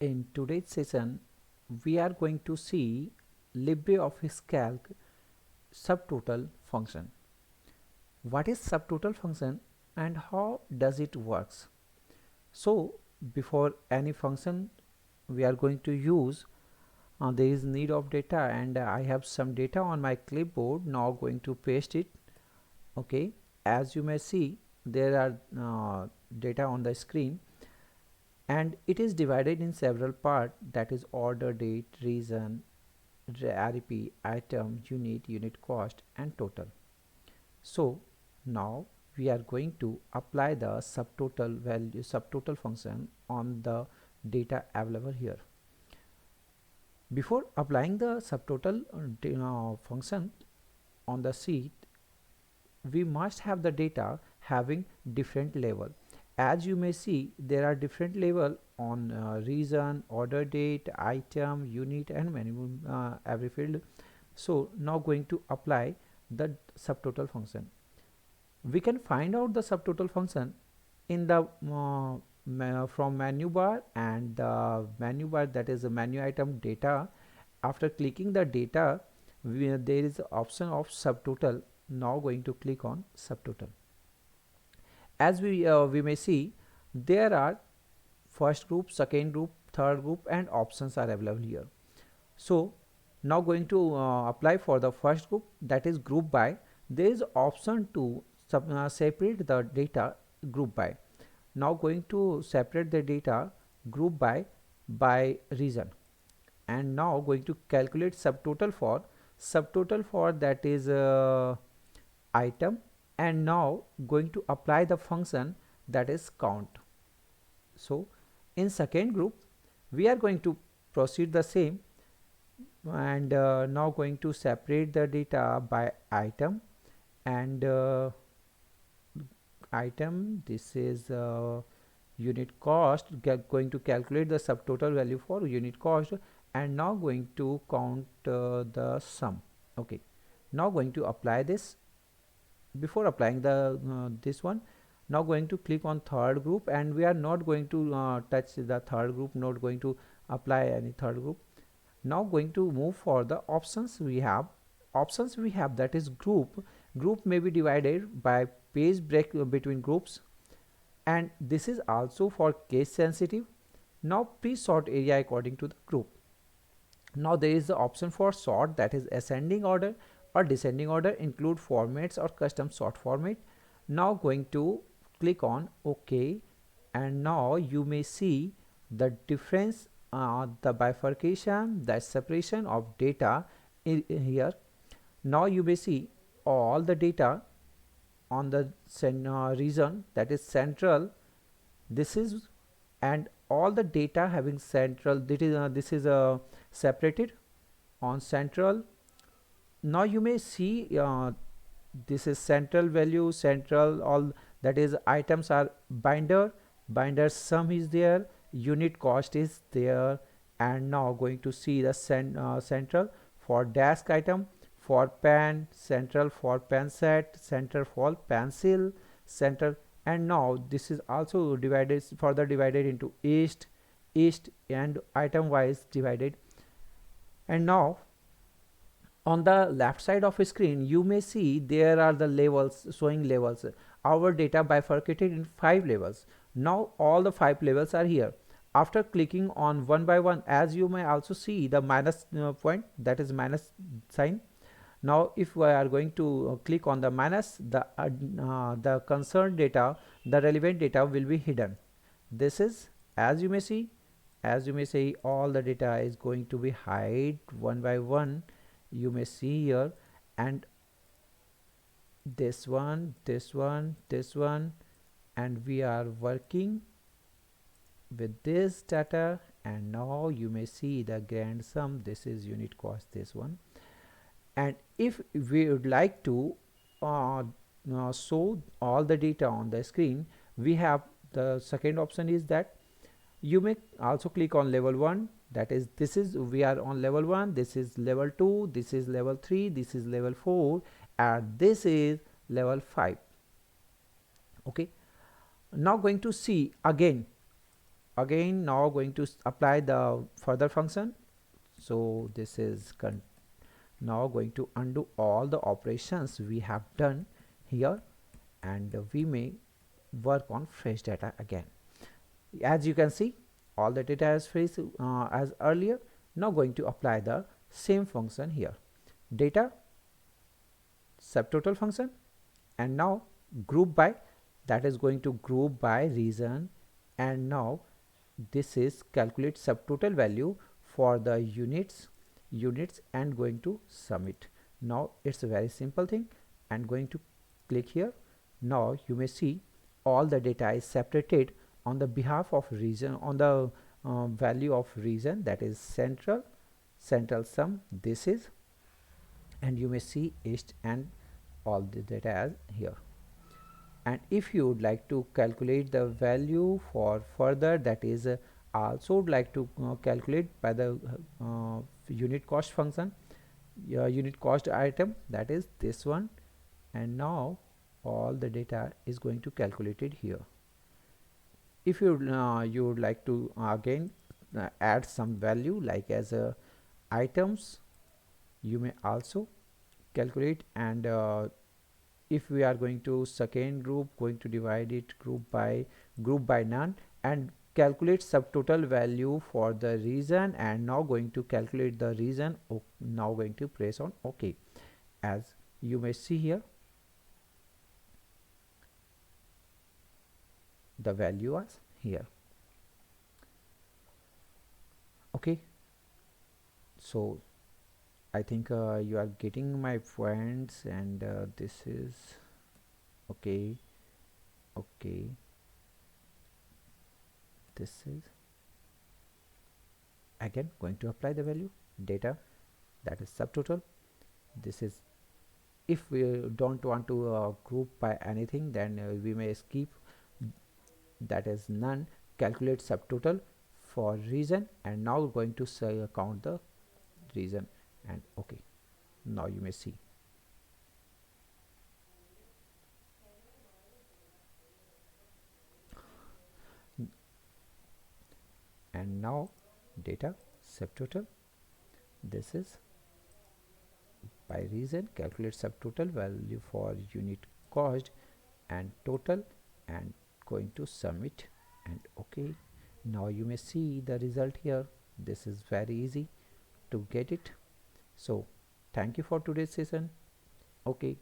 In today's session, we are going to see LibreOffice Calc subtotal function. What is subtotal function and how does it works? So before any function we are going to use, there is need of data, and I have some data on my clipboard. Now going to paste it. Okay, as you may see, there are data on the screen, and it is divided in several parts, that is order, date, reason, REP, item, unit cost, and total. So now we are going to apply the subtotal function on the data available here. Before applying the subtotal function on the sheet, we must have the data having different level. As you may see, there are different level on reason, order date, item, unit, and minimum every field. So now going to apply the subtotal function. We can find out the subtotal function in the from menu bar, and the menu bar, that is the menu item data. After clicking the data, there is the option of subtotal. Now going to click on subtotal. As we may see, there are first group, second group, third group, and options are available here. So now going to apply for the first group, that is group by. There is option to separate the data group by. Now going to separate the data group by reason, and now going to calculate subtotal for that is item, and now going to apply the function that is count. So in second group we are going to proceed the same, and now going to separate the data by item, and item, this is unit cost, going to calculate the subtotal value for unit cost, and now going to count the sum. Okay, now going to apply this. Before applying the this one, now going to click on third group, and we are not going to touch the third group, not going to apply any third group. Now going to move for the options. We have that is group may be divided by page break between groups, and this is also for case sensitive. Now please sort area according to the group. Now there is the option for sort, that is ascending order or descending order, include formats or custom sort format. Now going to click on OK, and now you may see the difference, the bifurcation, the separation of data here. Now you may see all the data on the region, that is central. This is, and all the data having central, this is separated on central. Now you may see this is central value, central, all that is items are binder sum is there, unit cost is there, and now going to see the central for desk item, for pen, central for pen set, central for pencil, central, and now this is also further divided into east, and item wise divided. And now on the left side of a screen you may see there are the levels, showing levels. Our data bifurcated in 5 levels. Now all the 5 levels are here. After clicking on one by one, as you may also see the minus point, that is minus sign. Now if we are going to click on the minus, the concerned data, the relevant data will be hidden. This is, as you may see, all the data is going to be hide one by one. You may see here, and this one, and we are working with this data. And now you may see the grand sum, this is unit cost, this one. And if we would like to show all the data on the screen, we have the second option is that you may also click on level 1, that is, this is, we are on level 1, this is level 2, this is level 3, this is level 4, and this is level 5. Okay, now going to see again again now going to apply the further function. So this is now going to undo all the operations we have done here, and we may work on fresh data again. As you can see, all the data is fresh as earlier. Now going to apply the same function here, data subtotal function, and now group by, that is going to group by region, and now this is calculate subtotal value for the units and going to submit. Now it's a very simple thing, and going to click here. Now you may see all the data is separated on the behalf of region, on the value of region, that is central sum this is, and you may see east and all the data as here. And if you would like to calculate the value for further, that is also would like to calculate by the unit cost function, unit cost item, that is this one, and now all the data is going to calculate it here. If you would like to again add some value like as items, you may also calculate, and if we are going to second group, going to divide it group by none, and calculate subtotal value for the region, and now going to calculate the region. Now going to press on OK. As you may see here, the value was here. Okay, so I think you are getting my points, and this is okay. Okay, this is again going to apply the value data, that is subtotal. This is, if we don't want to group by anything, then we may skip, that is none, calculate subtotal for region, and now going to say count the region, and okay. Now you may see, and now data subtotal, this is by region, calculate subtotal value for unit cost and total, and going to submit, and okay. Now you may see the result here. This is very easy to get it. So thank you for today's session. Okay.